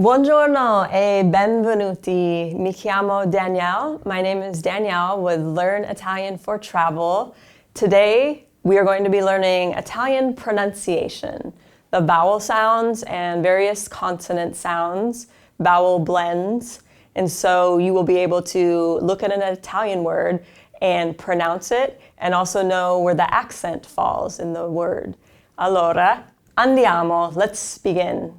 Buongiorno e benvenuti. Mi chiamo Danielle. My name is Danielle with Learn Italian for Travel. Today, we are going to be learning Italian pronunciation, the vowel sounds and various consonant sounds, vowel blends. And so you will be able to look at an Italian word and pronounce it and also know where the accent falls in the word. Allora, andiamo. Let's begin.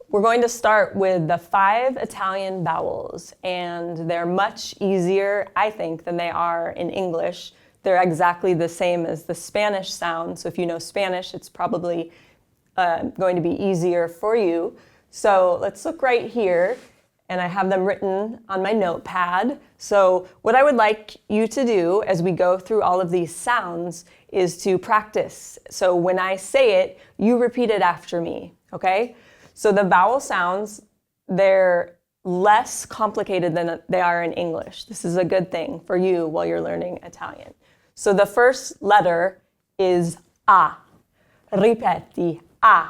We're going to start with the 5 Italian vowels, and they're much easier, I think, than they are in English. They're exactly the same as the Spanish sound, so if you know Spanish, it's probably going to be easier for you. So let's look right here, and I have them written on my notepad. So what I would like you to do as we go through all of these sounds is to practice. So when I say it, you repeat it after me, okay? So the vowel sounds, they're less complicated than they are in English. This is a good thing for you while you're learning Italian. So the first letter is A. Ripeti, A.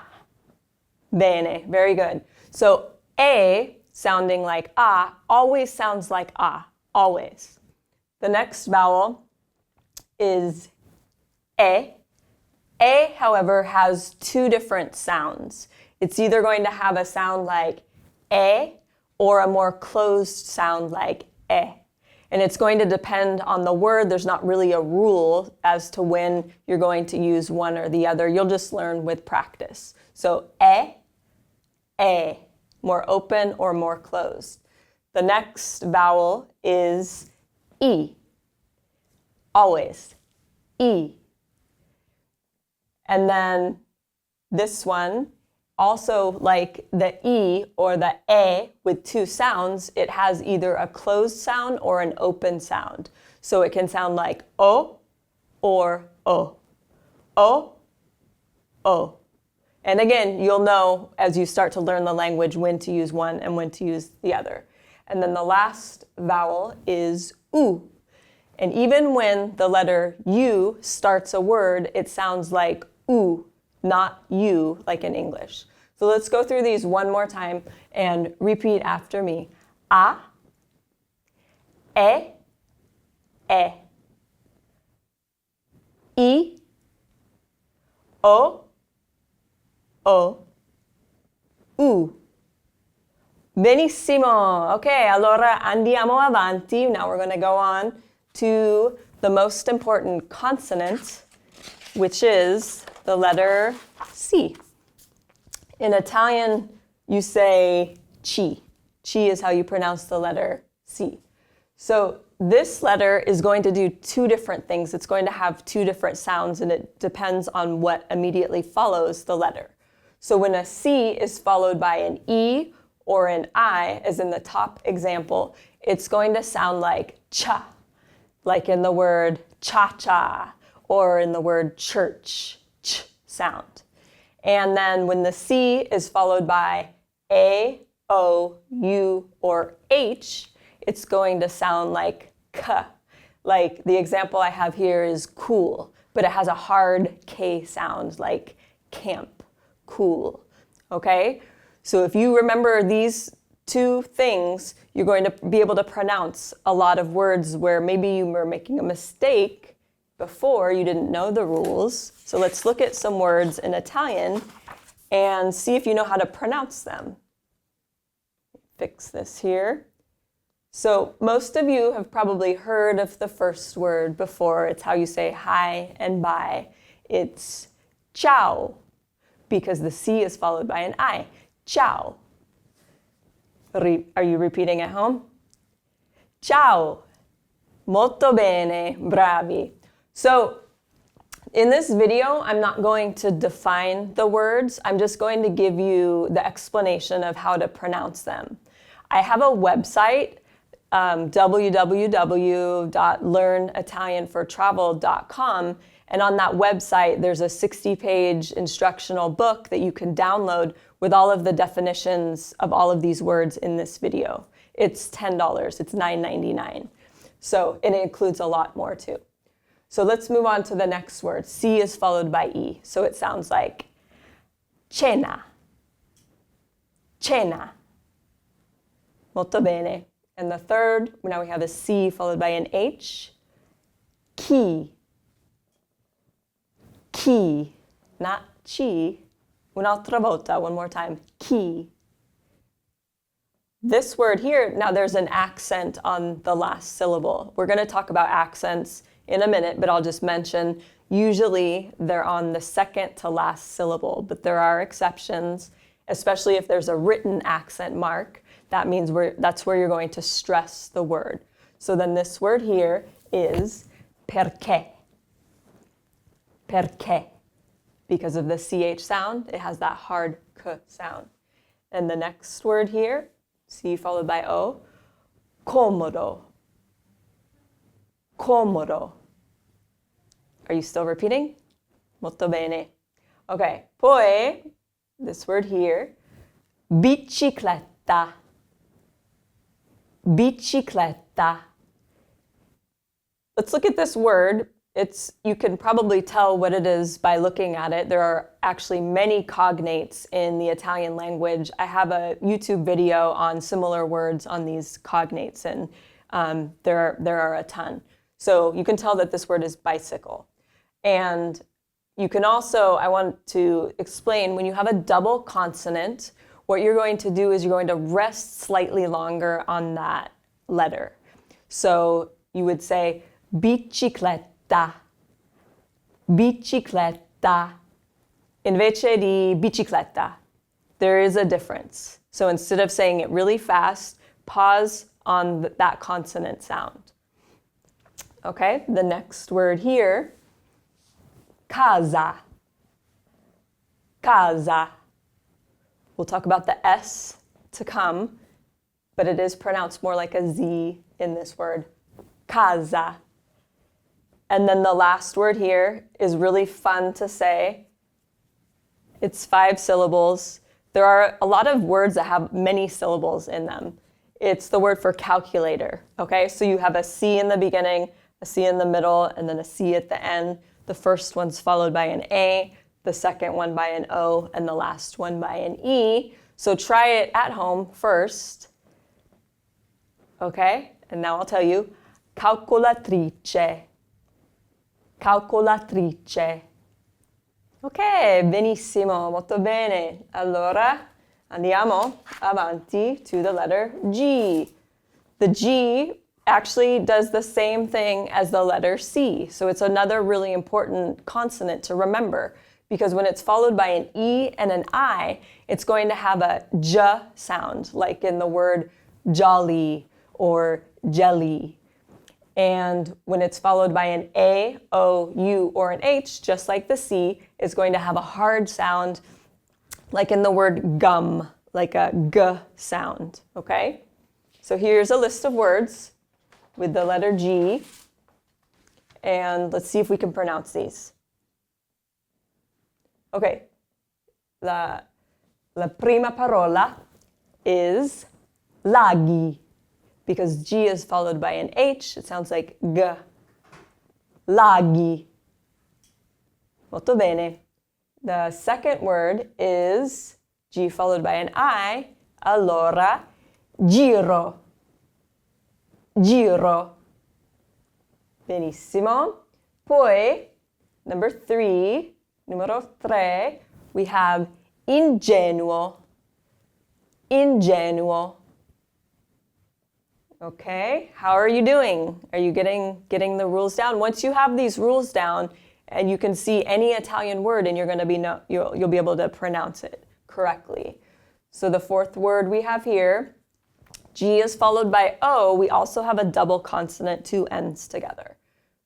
Bene, very good. So A, sounding like A, always sounds like A, always. The next vowel is E. E, however, has 2 different sounds. It's either going to have a sound like E or a more closed sound like E. And it's going to depend on the word. There's not really a rule as to when you're going to use one or the other. You'll just learn with practice. So E, more open or more closed. The next vowel is E, always, E. And then this one, also like the E or the E with 2 sounds, it has either a closed sound or an open sound. So it can sound like O or O. O, O. And again, you'll know as you start to learn the language when to use one and when to use the other. And then the last vowel is U. And even when the letter U starts a word, it sounds like U, not you, like in English. So let's go through these one more time and repeat after me. A, E, I, O, U. Benissimo. Okay, allora andiamo avanti. Now we're going to go on to the most important consonant, which is the letter C. In Italian, you say ci. Ci is how you pronounce the letter C. So this letter is going to do 2 different things. It's going to have 2 different sounds, and it depends on what immediately follows the letter. So when a C is followed by an E or an I, as in the top example, it's going to sound like cha, like in the word cha-cha, or in the word church, ch sound. And then when the C is followed by A, O, U, or H, it's going to sound like k. Like the example I have here is cool, but it has a hard K sound like camp, cool, okay? So if you remember these 2 things, you're going to be able to pronounce a lot of words where maybe you were making a mistake before, you didn't know the rules. So let's look at some words in Italian and see if you know how to pronounce them. Fix this here. So most of you have probably heard of the first word before. It's how you say hi and bye. It's ciao, because the C is followed by an I. Ciao. Are you repeating at home? Ciao. Molto bene. Bravi. So in this video, I'm not going to define the words. I'm just going to give you the explanation of how to pronounce them. I have a website, www.learnitalianfortravel.com, and on that website, there's a 60-page instructional book that you can download with all of the definitions of all of these words in this video. It's $10. It's $9.99. So it includes a lot more too. So let's move on to the next word. C is followed by E. So it sounds like cena, cena. Molto bene. And the third, now we have a C followed by an H. Chi. Chi. Not chi. Un'altra volta, one more time. Chi. This word here, now there's an accent on the last syllable. We're going to talk about accents in a minute, but I'll just mention usually they're on the second to last syllable, but there are exceptions, especially if there's a written accent mark. That means that's where you're going to stress the word. So then this word here is perché. Perché. Because of the CH sound, it has that hard K sound. And the next word here, C followed by O, comodo. Comodo. Are you still repeating? Molto bene. Okay, poi, this word here, bicicletta. Bicicletta. Let's look at this word. You can probably tell what it is by looking at it. There are actually many cognates in the Italian language. I have a YouTube video on similar words on these cognates, and there are a ton. So you can tell that this word is bicycle. And you can also, I want to explain, when you have a double consonant, what you're going to do is you're going to rest slightly longer on that letter. So you would say bicicletta, bicicletta, invece di bicicletta. There is a difference. So instead of saying it really fast, pause on that consonant sound. Okay, the next word here, casa, casa. We'll talk about the S to come, but it is pronounced more like a Z in this word, casa. And then the last word here is really fun to say. It's 5 syllables. There are a lot of words that have many syllables in them. It's the word for calculator, okay? So you have a C in the beginning, a C in the middle, and then a C at the end. The first one's followed by an A, the second one by an O, and the last one by an E. So try it at home first. Okay? And now I'll tell you. Calcolatrice. Calcolatrice. Ok, benissimo, molto bene. Allora, andiamo avanti to the letter G. The G actually does the same thing as the letter C. So it's another really important consonant to remember, because when it's followed by an E and an I, it's going to have a J sound, like in the word jolly or jelly. And when it's followed by an A, O, U, or an H, just like the C, it's going to have a hard sound, like in the word gum, like a G sound, okay? So here's a list of words with the letter G, and let's see if we can pronounce these. Okay, la prima parola is laghi. Because G is followed by an H, it sounds like G. Laghi. Molto bene. The second word is G followed by an I. Allora, giro. Giro. Benissimo. Poi, numero 3, we have ingenuo. Ingenuo. Okay, how are you doing? Are you getting the rules down? Once you have these rules down, and you can see any Italian word, and you'll be able to pronounce it correctly. So the fourth word we have here, G is followed by O. We also have a double consonant, 2 N's together.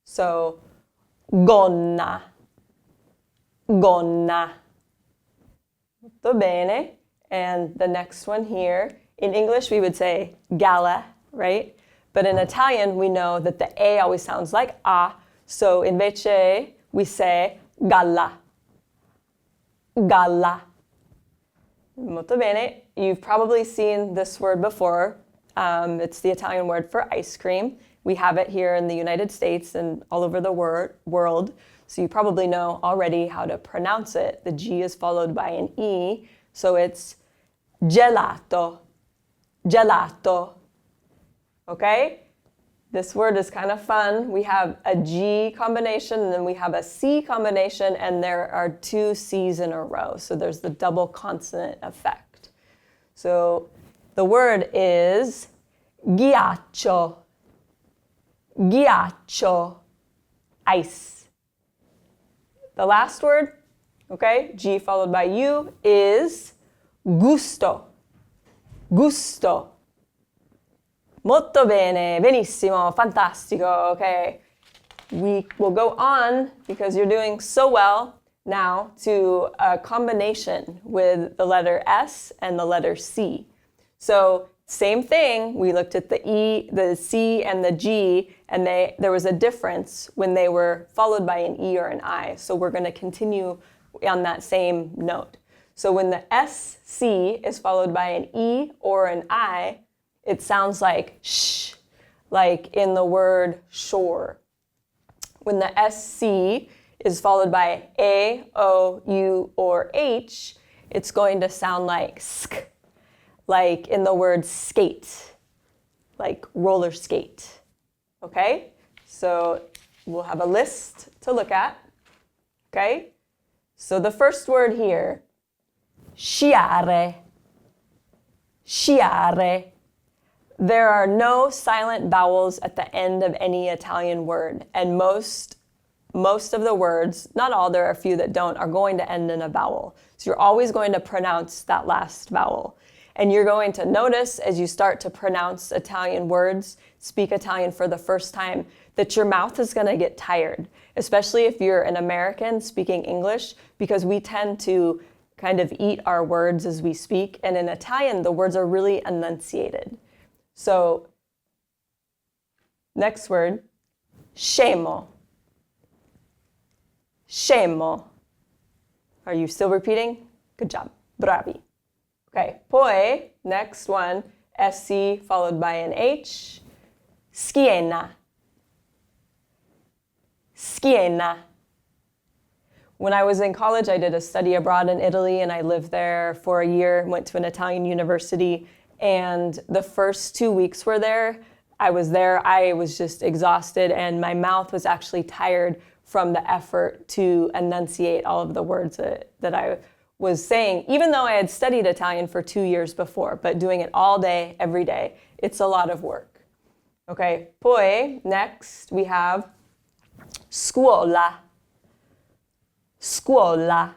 So gonna, gonna. Molto bene. And the next one here, in English we would say gala, right? But in Italian, we know that the A always sounds like A, so invece we say galla. Galla. Molto bene. You've probably seen this word before. It's the Italian word for ice cream. We have it here in the United States and all over the world, so you probably know already how to pronounce it. The G is followed by an E, so it's gelato. gelato. Okay? This word is kind of fun. We have a G combination and then we have a C combination, and there are two C's in a row. So there's the double consonant effect. So the word is ghiaccio. Ghiaccio. Ice. The last word, okay, G followed by U, is gusto. Gusto. Molto bene, benissimo, fantastico, okay. We will go on, because you're doing so well now, to a combination with the letter S and the letter C. So same thing, we looked at the E, the C, and the G, and there was a difference when they were followed by an E or an I. So we're going to continue on that same note. So when the SC is followed by an E or an I, it sounds like sh, like in the word shore. When the SC is followed by A, O, U, or H, it's going to sound like sk, like in the word skate, like roller skate. Okay? So we'll have a list to look at. Okay? So the first word here, sciare. Sciare. There are no silent vowels at the end of any Italian word, and most of the words, not all, there are a few that don't, are going to end in a vowel. So you're always going to pronounce that last vowel. And you're going to notice as you start to pronounce Italian words, speak Italian for the first time, that your mouth is going to get tired, especially if you're an American speaking English, because we tend to kind of eat our words as we speak. And in Italian, the words are really enunciated. So, next word, scemo. Scemo. Are you still repeating? Good job. Bravi. Okay, poi, next one, SC followed by an H. Schiena. Schiena. When I was in college, I did a study abroad in Italy, and I lived there for a year, went to an Italian university. And the first 2 weeks I was just exhausted, and my mouth was actually tired from the effort to enunciate all of the words that I was saying, even though I had studied Italian for 2 years before, but doing it all day, every day, it's a lot of work. Okay, poi, next we have scuola. Scuola.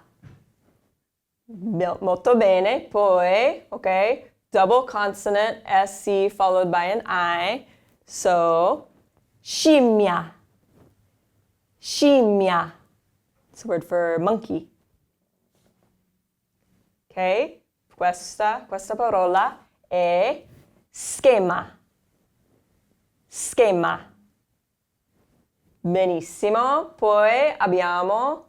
Molto bene, poi, okay, double consonant, SC followed by an I. So, scimmia. Scimmia. It's a word for monkey. Okay, questa parola è schema. Schema. Benissimo. Poi abbiamo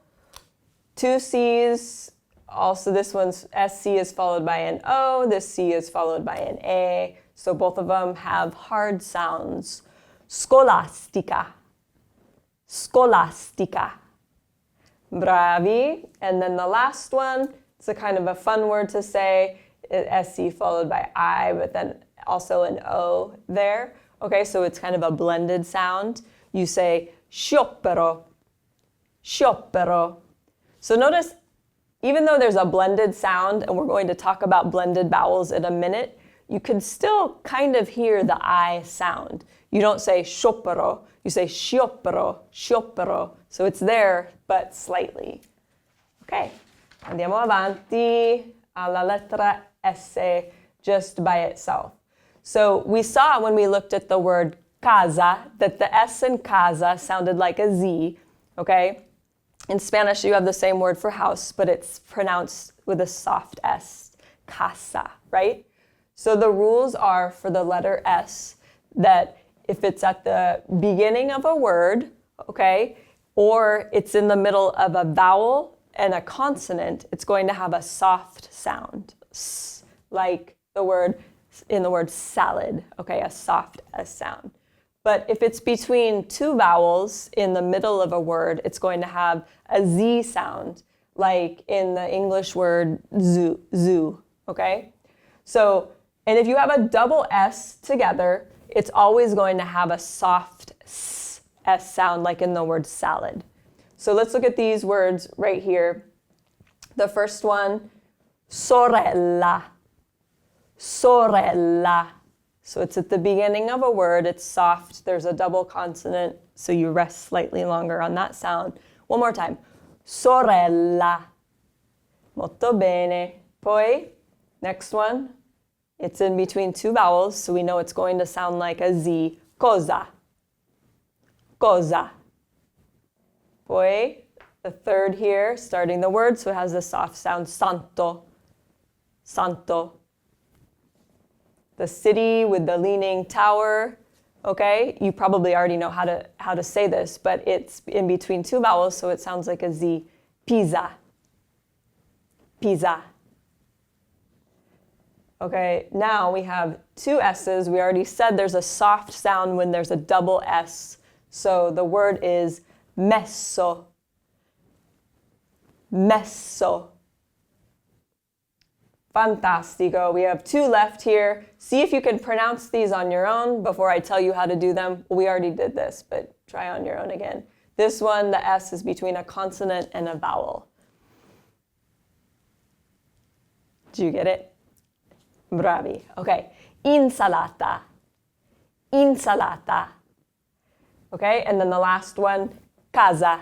two C's. Also, this one's SC is followed by an O. This C is followed by an A. So both of them have hard sounds. Scolastica. Scolastica. Bravi. And then the last one, it's a kind of a fun word to say. SC followed by I, but then also an O there. Okay, so it's kind of a blended sound. You say sciopero. Sciopero. So notice, even though there's a blended sound, and we're going to talk about blended vowels in a minute, you can still kind of hear the I sound. You don't say sciopero, you say sciopero, sciopero. So it's there, but slightly. Okay, andiamo avanti alla lettera S just by itself. So we saw when we looked at the word casa that the S in casa sounded like a Z, okay? In Spanish, you have the same word for house, but it's pronounced with a soft S, casa, right? So the rules are for the letter S that if it's at the beginning of a word, okay, or it's in the middle of a vowel and a consonant, it's going to have a soft sound, like in the word salad, okay, a soft S sound. But if it's between two vowels in the middle of a word, it's going to have a Z sound, like in the English word zoo, okay? So And if you have a double S together, it's always going to have a soft S sound, like in the word salad. So let's look at these words right here. The first one, sorella. Sorella. So it's at the beginning of a word. It's soft. There's a double consonant, so you rest slightly longer on that sound. One more time. Sorella. Molto bene. Poi, next one. It's in between two vowels, so we know it's going to sound like a Z. Cosa. Cosa. Poi, the third here, starting the word, so it has the soft sound. Santo. Santo. The city with the leaning tower, okay? You probably already know how to say this, but it's in between two vowels, so it sounds like a Z. Pisa. Pisa. Okay, now we have two S's. We already said there's a soft sound when there's a double S. So the word is messo. Messo. Fantastico. We have two left here. See if you can pronounce these on your own before I tell you how to do them. We already did this, but try on your own again. This one, the S is between a consonant and a vowel. Do you get it? Bravi. Okay. Insalata. Insalata. Okay, and then the last one, casa.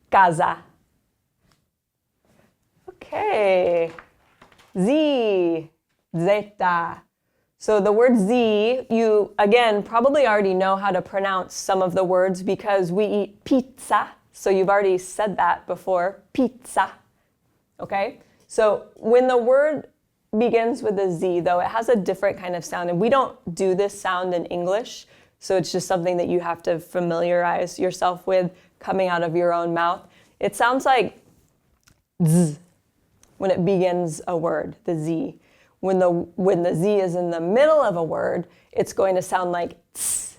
Casa. Okay. Z. Zeta. So the word Z, you, again, probably already know how to pronounce some of the words because we eat pizza. So you've already said that before. Pizza. Okay? So when the word begins with a Z, though, it has a different kind of sound. And we don't do this sound in English. So it's just something that you have to familiarize yourself with coming out of your own mouth. It sounds like Z when it begins a word, the Z. When the Z is in the middle of a word, it's going to sound like ts,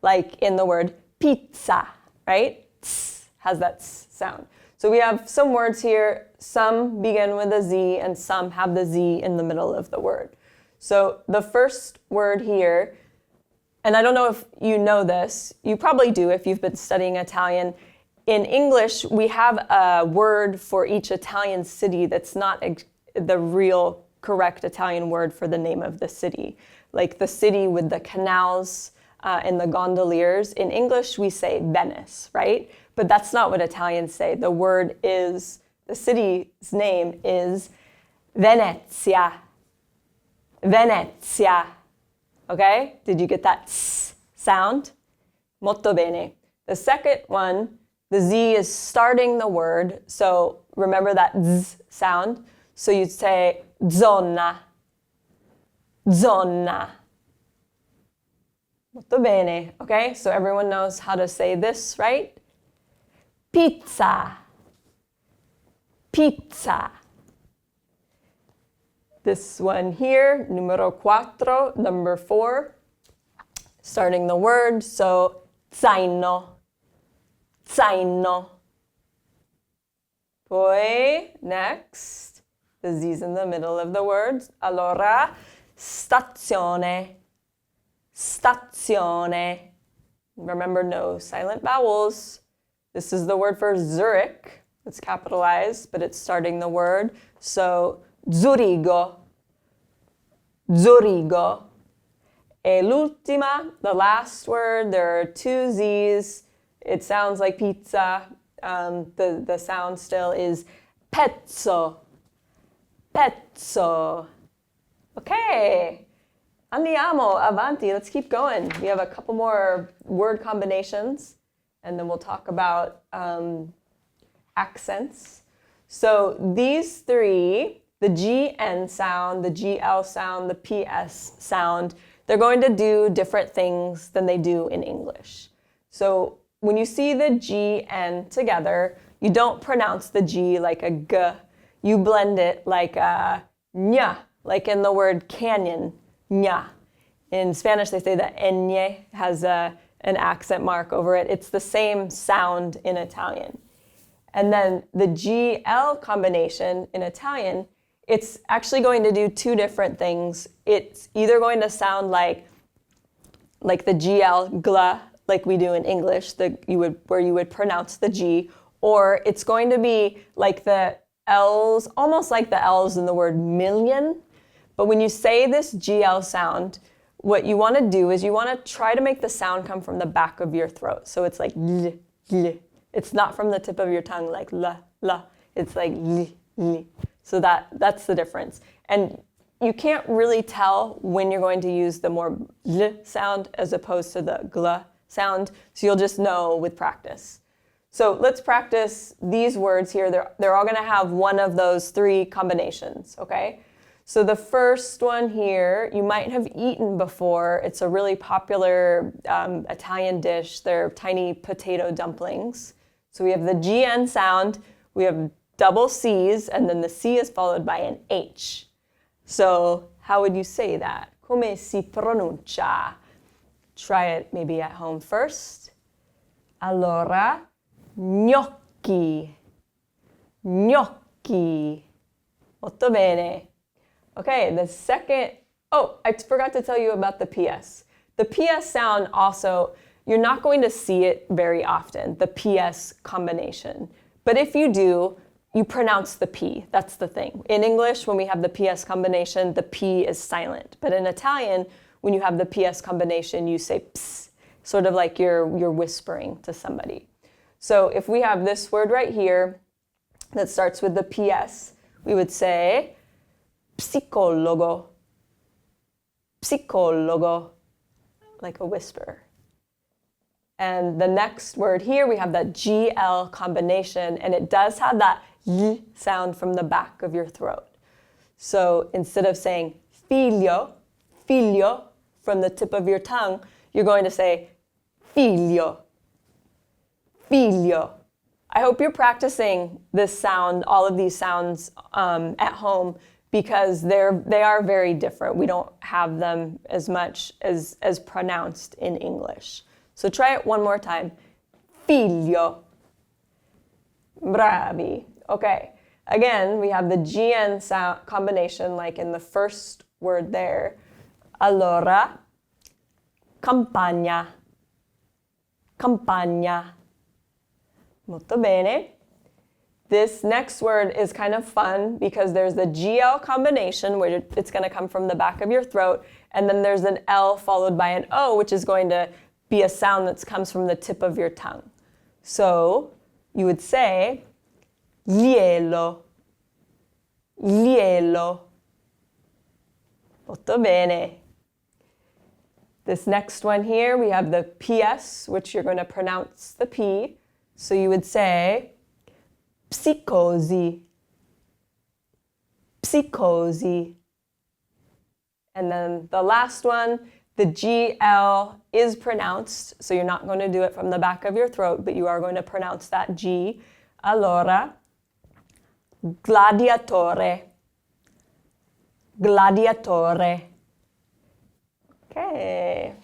like in the word pizza, right? Ts has that s sound. So we have some words here, some begin with a Z and some have the Z in the middle of the word. So the first word here, and I don't know if you know this, you probably do if you've been studying Italian. In English, we have a word for each Italian city that's not the real correct Italian word for the name of the city. Like the city with the canals and the gondoliers. In English, we say Venice, right? But that's not what Italians say. The word is, the city's name is Venezia. Venezia. Okay? Did you get that s sound? Molto bene. The second one, the Z is starting the word. So remember that z sound. So you'd say zona. Zona. Molto bene. Okay? So everyone knows how to say this, right? Pizza. Pizza. This one here, numero quattro, number 4, starting the word. So zaino. Zaino. Poi, next, the Z's in the middle of the words. Allora, stazione. Stazione. Remember, no silent vowels. This is the word for Zurich. It's capitalized, but it's starting the word. So, Zurigo. Zurigo. E l'ultima, the last word, there are 2 Z's. It sounds like pizza. The sound still is pezzo. Pezzo. Okay. Andiamo avanti. Let's keep going. We have a couple more word combinations, and then we'll talk about accents. So these 3, the GN sound, the GL sound, the PS sound, they're going to do different things than they do in English. So when you see the GN together, you don't pronounce the G like a G. You blend it like a ñ, like in the word canyon, ñ. In Spanish, they say that ñ has an accent mark over it. It's the same sound in Italian. And then the GL combination in Italian it's actually going to do two different things. It's either going to sound like the GL, gla, like we do in English, where you would pronounce the G, or it's going to be like the L's, almost like the L's in the word million. But when you say this GL sound, what you want to do is you want to try to make the sound come from the back of your throat. So it's like l, l. It's not from the tip of your tongue like la, la. It's like l, l. So that's the difference. And you can't really tell when you're going to use the more l sound as opposed to the gla sound. So you'll just know with practice. So let's practice these words here. They're all going to have one of those three combinations, okay? So the first one here, you might have eaten before. It's a really popular Italian dish. They're tiny potato dumplings. So we have the GN sound, we have double C's, and then the C is followed by an H. So how would you say that? Come si pronuncia? Try it maybe at home first. Allora, gnocchi. Gnocchi. Molto bene. Okay, the second, I forgot to tell you about the PS. The PS sound also, you're not going to see it very often, the PS combination. But if you do, you pronounce the P. That's the thing. In English, when we have the PS combination, the P is silent. But in Italian, when you have the PS combination, you say ps, sort of like you're whispering to somebody. So if we have this word right here that starts with the PS, we would say psicologo, psicologo, like a whisper. And the next word here, we have that GL combination, and it does have that y sound from the back of your throat. So instead of saying figlio, figlio, from the tip of your tongue, you're going to say figlio, figlio. I hope you're practicing this sound, all of these sounds at home, because they are very different. We don't have them as much as pronounced in English. So try it one more time. Figlio. Bravi. Okay. Again, we have the GN sound combination like in the first word there. Allora, campagna. Campagna. Molto bene. This next word is kind of fun because there's the GL combination where it's going to come from the back of your throat, and then there's an L followed by an O, which is going to be a sound that comes from the tip of your tongue. So you would say lielo, lielo. Molto bene. This next one here, we have the PS, which you're going to pronounce the P. So you would say psicosi, psicosi. And then the last one, the GL is pronounced, so you're not going to do it from the back of your throat, but you are going to pronounce that G. Allora, gladiatore, gladiatore. Okay.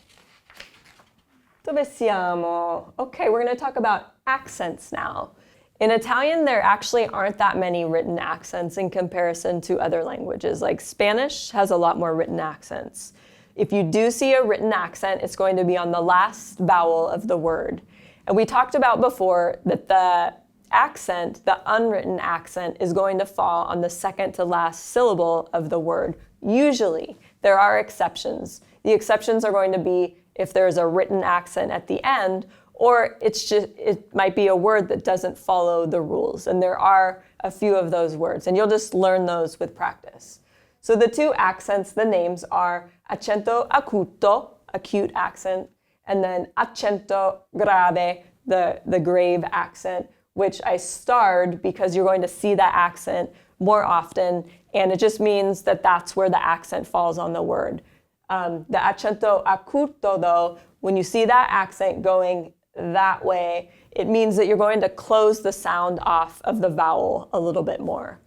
Dove siamo? Okay, we're going to talk about accents now. In Italian, there actually aren't that many written accents in comparison to other languages. Like Spanish has a lot more written accents. If you do see a written accent, it's going to be on the last vowel of the word. And we talked about before that the accent, the unwritten accent, is going to fall on the second to last syllable of the word. Usually, there are exceptions. The exceptions are going to be if there's a written accent at the end, or it might be a word that doesn't follow the rules. And there are a few of those words, and you'll just learn those with practice. So the two accents, the names are accento acuto, acute accent, and then accento grave, the grave accent, which I starred because you're going to see that accent more often, and it just means that that's where the accent falls on the word. The accento acuto, though, when you see that accent going that way, it means that you're going to close the sound off of the vowel a little bit more.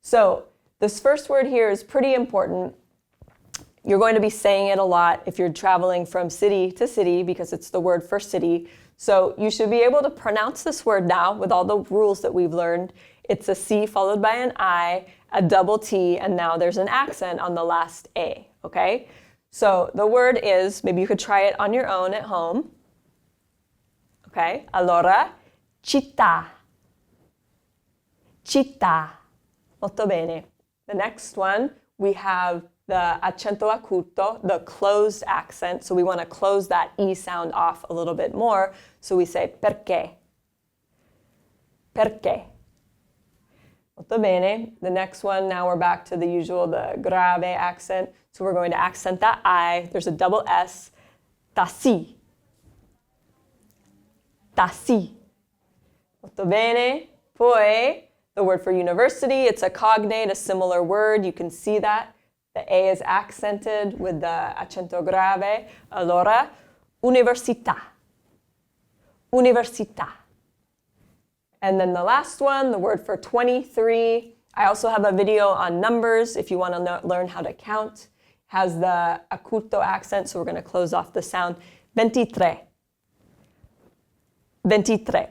So this first word here is pretty important. You're going to be saying it a lot if you're traveling from city to city because it's the word for city. So you should be able to pronounce this word now with all the rules that we've learned. It's a C followed by an I. a double T, and now there's an accent on the last A, okay? So the word is, maybe you could try it on your own at home. Okay, allora, città. Città. Molto bene. The next one, we have the accento acuto, the closed accent. So we want to close that E sound off a little bit more. So we say perché. Perché. Molto bene. The next one, now we're back to the usual, the grave accent. So we're going to accent that I. There's a double S. Tassi. Tassi. Molto bene. Poi, the word for university, it's a cognate, a similar word. You can see that. The A is accented with the accento grave. Allora, università. Università. And then the last one, the word for 23. I also have a video on numbers if you want to learn how to count. Has the acuto accent, so we're going to close off the sound. 23. 23.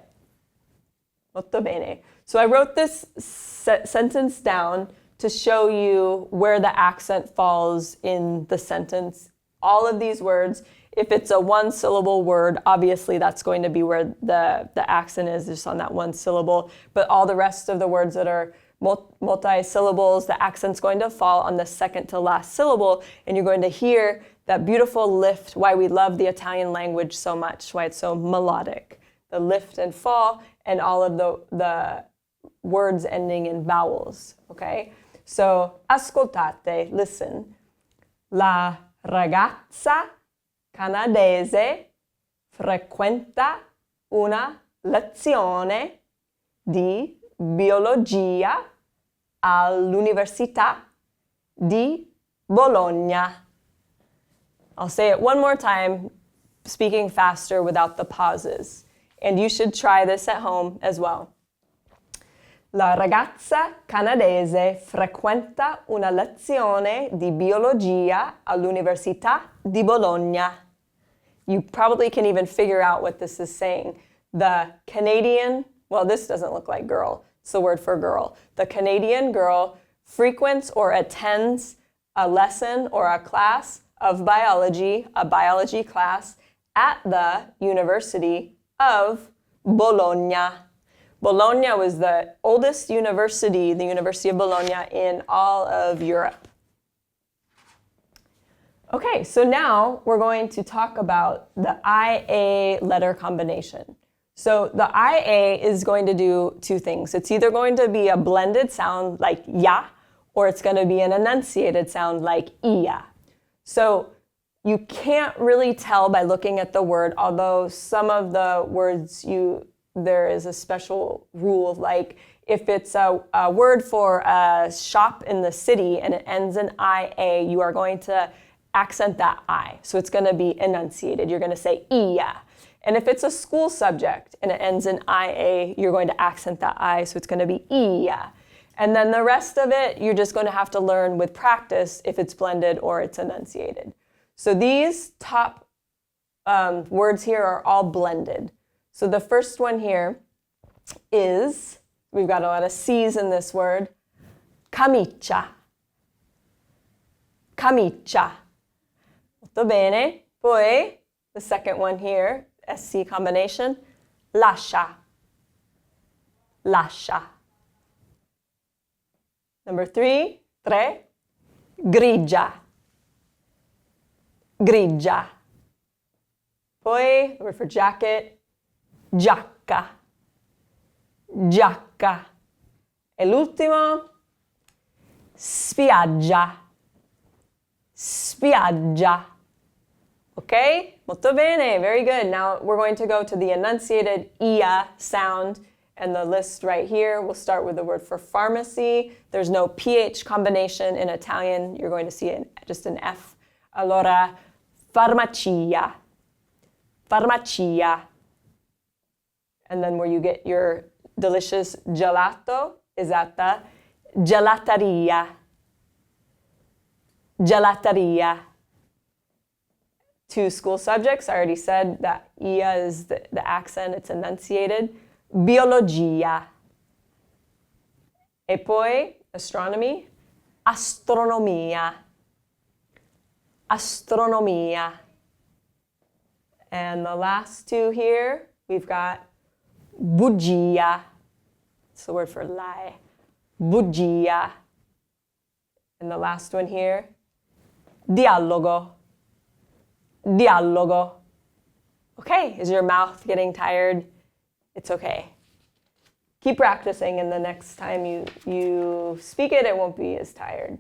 Molto bene. So I wrote this sentence down to show you where the accent falls in the sentence. All of these words, if it's a one-syllable word, obviously that's going to be where the accent is, just on that one syllable. But all the rest of the words that are multi-syllables, the accent's going to fall on the second to last syllable, and you're going to hear that beautiful lift, why we love the Italian language so much, why it's so melodic. The lift and fall, and all of the words ending in vowels, okay? So, ascoltate, listen. La ragazza canadese frequenta una lezione di biologia all'Università di Bologna. I'll say it one more time, speaking faster without the pauses. And you should try this at home as well. La ragazza canadese frequenta una lezione di biologia all'Università di Bologna. You probably can even figure out what this is saying. The Canadian, well, this doesn't look like girl. It's the word for girl. The Canadian girl frequents or attends a lesson or a class of biology, a biology class, at the University of Bologna. Bologna was the oldest university, the University of Bologna, in all of Europe. Okay, so now we're going to talk about the IA letter combination. So the IA is going to do two things. It's either going to be a blended sound like ya, or it's going to be an enunciated sound like ia. So you can't really tell by looking at the word, although some of the words there is a special rule, like if it's a word for a shop in the city and it ends in IA, you are going to accent that I. So it's going to be enunciated. You're going to say ia. And if it's a school subject and it ends in IA, you're going to accent that I, so it's going to be ia. And then the rest of it, you're just going to have to learn with practice if it's blended or it's enunciated. So these top words here are all blended. So the first one here is, we've got a lot of C's in this word, camicia. Camicia. Molto bene. Poi, the second one here, SC combination, lascia. Lascia. Number tre, grigia. Grigia. Poi, the word for jacket, giacca. Giacca. E l'ultimo, spiaggia. Spiaggia. Okay? Molto bene. Very good. Now we're going to go to the enunciated ia sound, and the list right here. We'll start with the word for pharmacy. There's no PH combination in Italian. You're going to see just an F. Allora, farmacia. Farmacia. And then where you get your delicious gelato is at the gelateria. Gelateria. Two school subjects. I already said that ia is the accent. It's enunciated. Biologia. E poi Astronomy, astronomia, astronomia. And the last two here, we've got bugia. It's the word for lie. Bugia. And the last one here, dialogo. Dialogo. Okay, is your mouth getting tired? It's okay. Keep practicing, and the next time you speak it, it won't be as tired.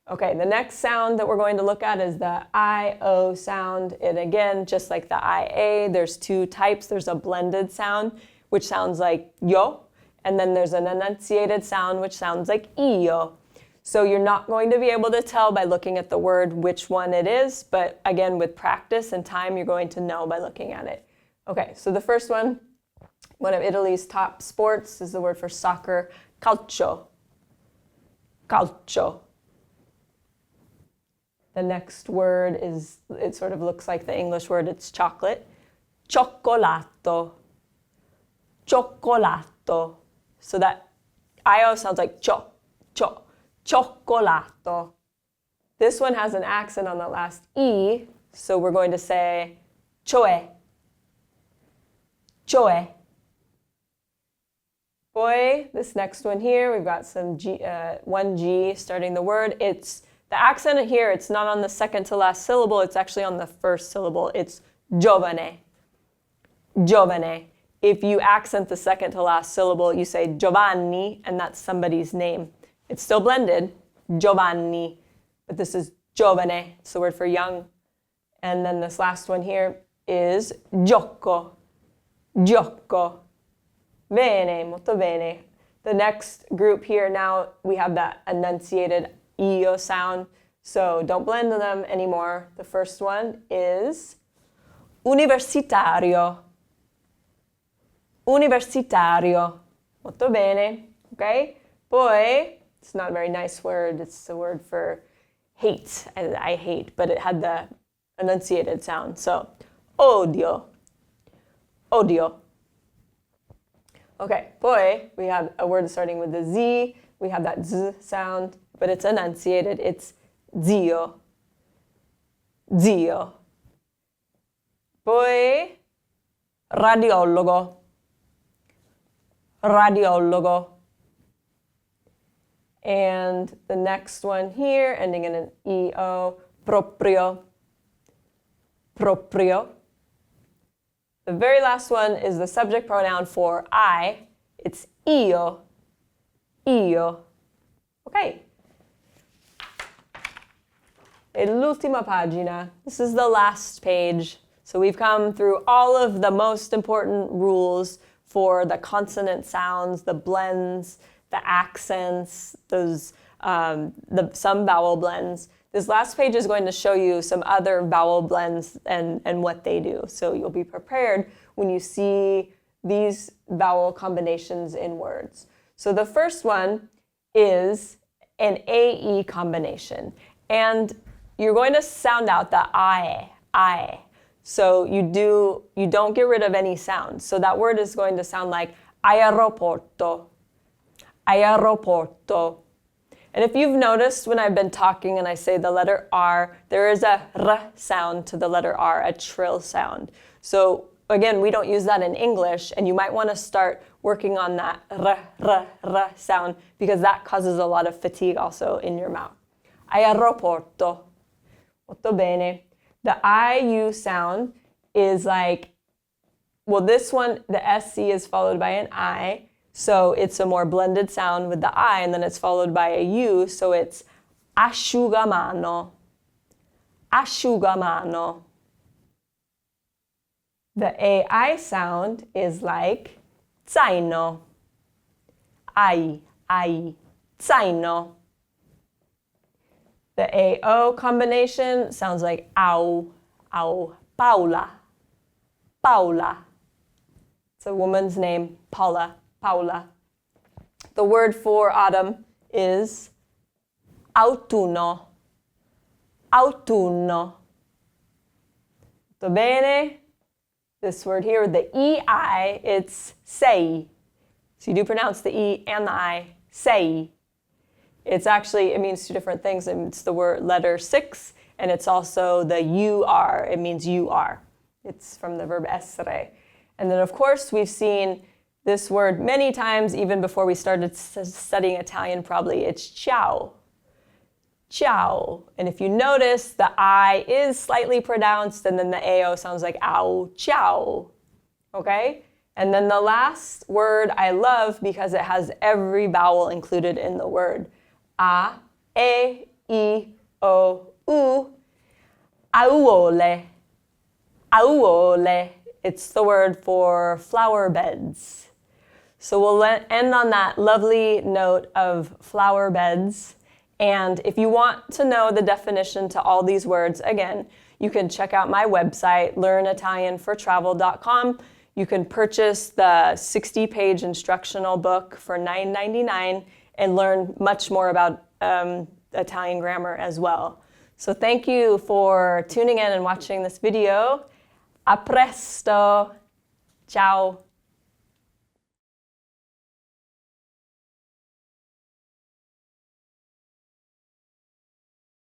Okay, the next sound that we're going to look at is the I-O sound. And again, just like the I-A, there's two types. There's a blended sound, which sounds like yo, and then there's an enunciated sound, which sounds like io. So you're not going to be able to tell by looking at the word which one it is, but again, with practice and time, you're going to know by looking at it. Okay, so the first one of Italy's top sports is the word for soccer, calcio. Calcio. The next word is, it sort of looks like the English word, it's chocolate. Cioccolato. Cioccolato. So that I-O sounds like cho, cho. Cioccolato. This one has an accent on the last E, so we're going to say cioè. Cioè. Boy, this next one here, we've got some one G starting the word. It's the accent here, it's not on the second to last syllable, it's actually on the first syllable. It's giovane. Giovane. If you accent the second to last syllable, you say Giovanni, and that's somebody's name. It's still blended, Giovanni, but this is giovane. It's the word for young. And then this last one here is gioco. Gioco. Bene, molto bene. The next group here, now we have that enunciated io sound, so don't blend them anymore. The first one is universitario. Universitario. Molto bene. Okay? Poi, it's not a very nice word. It's a word for hate. I hate, but it had the enunciated sound. So, odio. Odio. Okay, poi, we have a word starting with the Z. We have that Z sound, but it's enunciated. It's zio. Zio. Poi, radiologo. Radiologo. And the next one here, ending in an EO, proprio. Proprio. The very last one is the subject pronoun for I. It's io. Io. Okay. E l'ultima pagina. This is the last page. So we've come through all of the most important rules for the consonant sounds, the blends, the accents, those some vowel blends. This last page is going to show you some other vowel blends and what they do. So you'll be prepared when you see these vowel combinations in words. So the first one is an AE combination. And you're going to sound out the I. So you don't get rid of any sound. So that word is going to sound like aeroporto. Aeroporto. And if you've noticed when I've been talking and I say the letter R, there is a R sound to the letter R, a trill sound. So again, we don't use that in English, and you might want to start working on that R sound because that causes a lot of fatigue also in your mouth. Aeroporto. Molto bene. The IU sound is like, well, this one, the SC is followed by an I. So it's a more blended sound with the I, and then it's followed by a U, so it's asciugamano. Asciugamano. The AI sound is like zaino. Ai, zaino. The AO combination sounds like au, Paula. Paula. It's a woman's name, Paula. The word for autumn is autunno. Autunno. Tutto bene? This word here, the EI, it's sei. So you do pronounce the E and the I. Sei. it means two different things. It's the word letter 6, and it's also the you are. It means you are. It's from the verb essere. And then, of course, we've seen this word many times, even before we started studying Italian, probably. It's ciao. Ciao. And if you notice, the I is slightly pronounced, and then the AO sounds like ow, ciao. Okay? And then the last word I love because it has every vowel included in the word. A, E, I, O, U. Auole. Auole. It's the word for flower beds. So we'll end on that lovely note of flower beds. And if you want to know the definition to all these words, again, you can check out my website, learnitalianfortravel.com. You can purchase the 60-page instructional book for $9.99 and learn much more about Italian grammar as well. So thank you for tuning in and watching this video. A presto. Ciao.